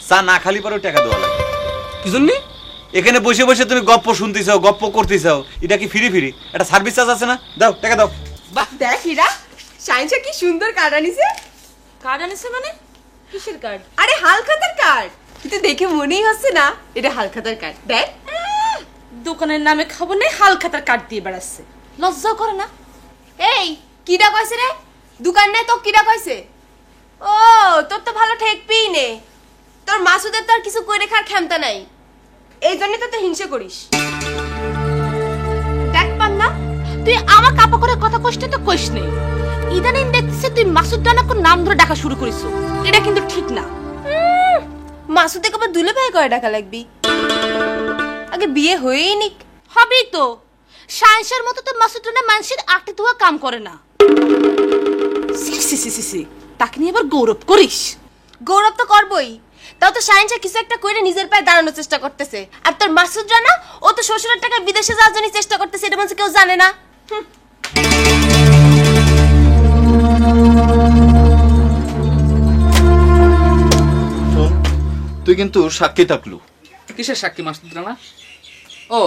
চা না খালি পরেও টাকা দেওয়া লাগে। কি জন্য? এখানে বসে বসে তুমি গপ্প শুনতেছাও, গপ্প করতেছাও, এটা কি ফ্রি ফ্রি? একটা সার্ভিস চার্জ আছে না? দাও টাকা দাও। বাহ, দেখ হীরা, সাইন্সা কি সুন্দর কার্ড আনিছে। কার্ড আনিছে মানে? কিসের কার্ড? আরে হালখাতার কার্ড। কিন্তু দেখে মনেই হচ্ছে না এটা হালখাতার কার্ড। দেখ, দোকানের নামে খাবো নাই, হালখাতার কার্ড দিয়ে বেড়াচ্ছে। লজ্জা করে না? এই কিডা কইছে রে? দোকান নাই তো কিডা কইছে? ও, তোর তো ভালো ঠেকবি নে। তোর মাসুদের তো আর কিছু কই রেখার ক্ষমতা নাই, এই জন্য তো তুই হিংসা করিস। দেখ পান্না, তুই আমার কাপা করে কথা কইতে তো কইস নেই। ইদানিং দেখতেছিস তুই মাসুদ রানাকে নাম ধরে ডাকা শুরু করিস। এটা কিন্তু ঠিক না। মাসুদে কবে দুলে ভাই কয় টাকা লাগবি? আগে বিয়ে হয়েই নিক। হবেই তো। সায়েন্সের মতো তো মাসুদ রানা মানুষের আটে ধোয়া কাম করে না। সি সি সি সি, তাকে নিয়ে আবার গৌরব করিস? গৌরব তো করবই, তাও তো সায়েন্সা কিছু একটা কইরে নিজের পায়ে দাঁড়ানোর চেষ্টা করতেছে। আর তোর মাসুদ রানা, ও তো শ্বশুরের টাকায় বিদেশে যাওয়ার জন্য চেষ্টা করতেছে, এটা মানুষ কেউ জানে না। তুই কিন্তু সাক্ষী থাকলু। কিসের সাক্ষী মাসুদ রানা? ও,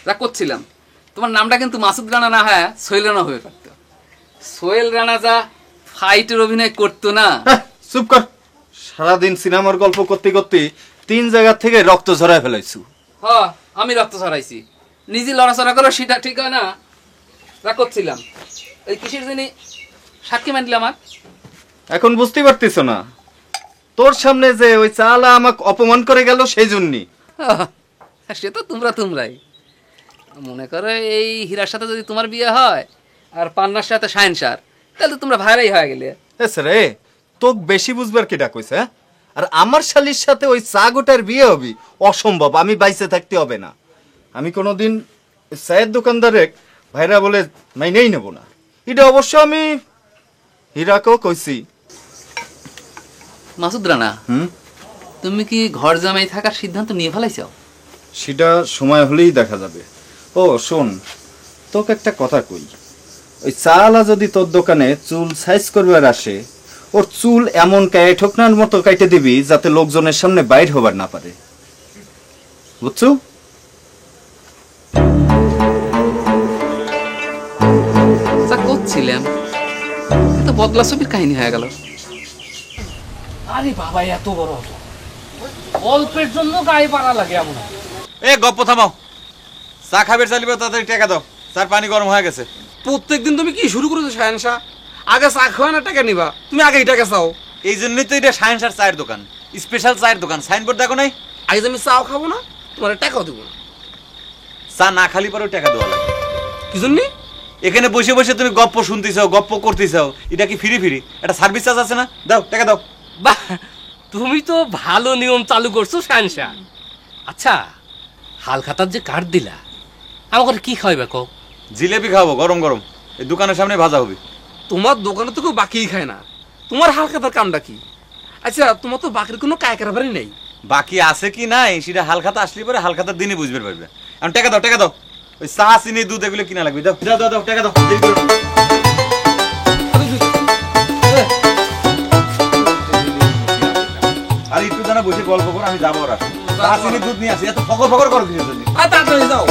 যা করছিলাম, তোমার নামটা কিন্তু মাসুদ রানা না হয় সোহেল রানা হয়ে থাকতো। সোহেল রানা যা ফাইটের অভিনয় করতো না। চুপ কর। সারাদিন সিনেমার গল্প করতে করতে 3 জায়গা থেকে রক্ত ঝরায় ফেলাইছু। হ, আমি রক্ত ছড়াইছি, নিজে লড়াচড়া করো সেটা ঠিক হয় না। যা করছিলাম, ওই কিসের জন্য সাক্ষী মানলে আমার? এখন বুঝতে পারতিস না? তোর সামনে যে ওই চালা আমাকে অপমান করে গেল সেই জন্যই। সে তো তোমরাই মনে করো। এই হীরার সাথে যদি তোমার বিয়ে হয় আর পান্নার সাথে সায়েন্সার, তাহলে তোমরা ভাইরাই হয়ে গেলে। রে, তোকে বেশি বুঝবার কেটা কইছে? হ্যাঁ? আর আমার শালির সাথে ওই চা গোটার বিয়ে হবি অসম্ভব। আমি বাইসে থাকতে হবে না। আমি কোনোদিন চায়ের দোকানদারে ভাইরা বলে মাইনেই নেব না। এটা অবশ্য আমি হীরাকেও কইছি। মাসুদ রানা, তুমি কি ঘর জামাই থাকার সিদ্ধান্ত নিয়ে ফেলাইছো? সেটা সময় হলেই দেখা যাবে। ও শোন, তোকে একটা কথা কই। ওই চালা যদি তোর দোকানে চুল সাইজ করবার আসে, ওর চুল এমন কায়ে ঠোকনার মতো কাইটে দিবি যাতে লোকজনের সামনে বাইর হবার না পারে, বুঝছো? যা করছিলাম তো বদলা ছবির কাহিনী হয়ে গেল। আরে বাবা, এত বড় অল্পের জন্য গায়ে পাড়া লাগে এমন। এ গপ্প থামাও। চা খাবার চালিবে, তাড়াতাড়ি টাকা দাও। চার পানি গরম হয়ে গেছে। প্রত্যেকদিন তুমি কি শুরু করেছো সায়েন্সা? আগে চা খাওয়া না টাকা নিবা, তুমি আগে টাকা চাও। এই জন্যই তো এটা সায়েন্সার চায়ের দোকান, স্পেশাল চায়ের দোকান। সাইনবোর্ড দেখো নাই? আজ আমি চাও খাবো না, তোমার টাকাও দেবো না। চা না খালি পরেও টাকা দেওয়া লাগে। কি জন্য? এখানে বসে বসে তুমি গপ্প শুনতেছাও, গপ্প করতেছাও, এটা কি ফ্রি ফ্রি? একটা সার্ভিস চার্জ আছে না? দাও টাকা দাও। বাহ, তুমি তো ভালো নিয়ম চালু করছো সায়েন্সা। আচ্ছা, হালখাতার যে কার্ড দিলা, আমাকে কি খাওয়াইবে কও? জিলেপি খাবো গরম গরম, এই দোকানের সামনে ভাজা হবে। তোমার দোকানে তো কেউ বাকিই খায় না, তোমার হালখাতার কামটা কি? আচ্ছা, তোমার তো বাকির কোনো কায়কারবারই নেই। বাকি আছে কি নাই সেটা হালখাতা আসলে পরে হালখাতার দিনে বুঝবে পারবে। এখন টাকা দাও, টাকা দাও। ওই চা চিনি দুধ এগুলো কিনা লাগবে। দাও দাও দাও, টাকা দাও। আর একটু জানা বসে গল্প করো, আমি যাবো। আর চা চিনি দুধ নিয়ে আসি। এত ফকর ফকর করো কিছু। তাড়াতাড়ি যাও।